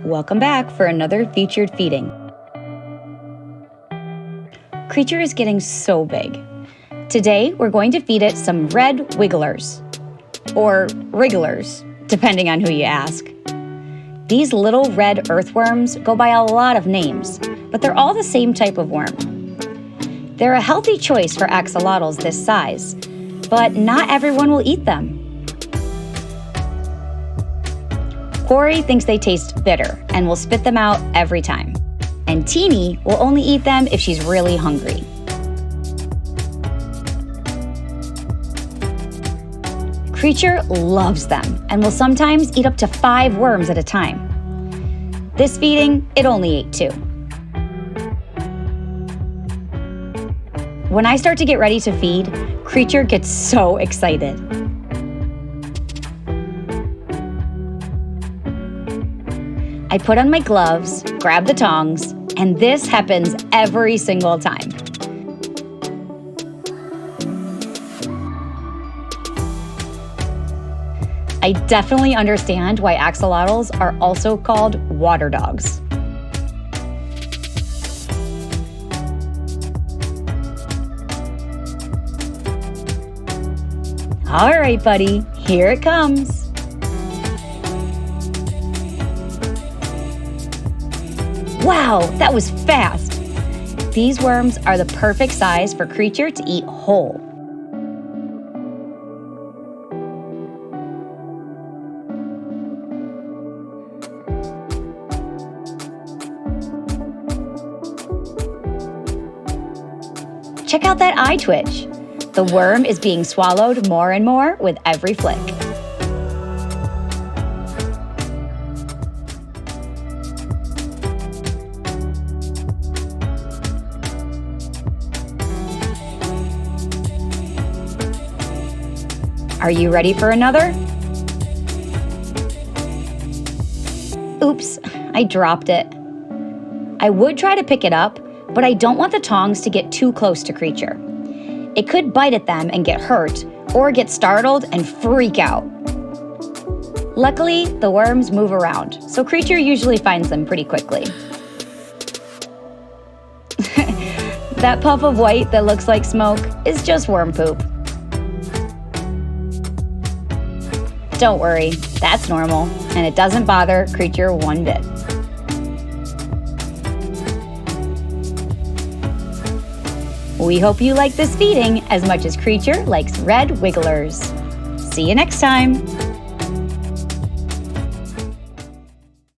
Welcome back for another featured feeding. Creature is getting so big. Today, we're going to feed it some red wigglers, or wrigglers, depending on who you ask. These little red earthworms go by a lot of names, but they're all the same type of worm. They're a healthy choice for axolotls this size, but not everyone will eat them. Corey thinks they taste bitter and will spit them out every time. And Teeny will only eat them if she's really hungry. Creature loves them and will sometimes eat up to 5 worms at a time. This feeding, it only ate 2. When I start to get ready to feed, Creature gets so excited. I put on my gloves, grab the tongs, and this happens every single time. I definitely understand why axolotls are also called water dogs. All right, buddy, here it comes. Wow, that was fast. These worms are the perfect size for Creature to eat whole. Check out that eye twitch. The worm is being swallowed more and more with every flick. Are you ready for another? Oops, I dropped it. I would try to pick it up, but I don't want the tongs to get too close to Creature. It could bite at them and get hurt, or get startled and freak out. Luckily, the worms move around, so Creature usually finds them pretty quickly. That puff of white that looks like smoke is just worm poop. Don't worry, that's normal, and it doesn't bother Creature one bit. We hope you like this feeding as much as Creature likes red wigglers. See you next time.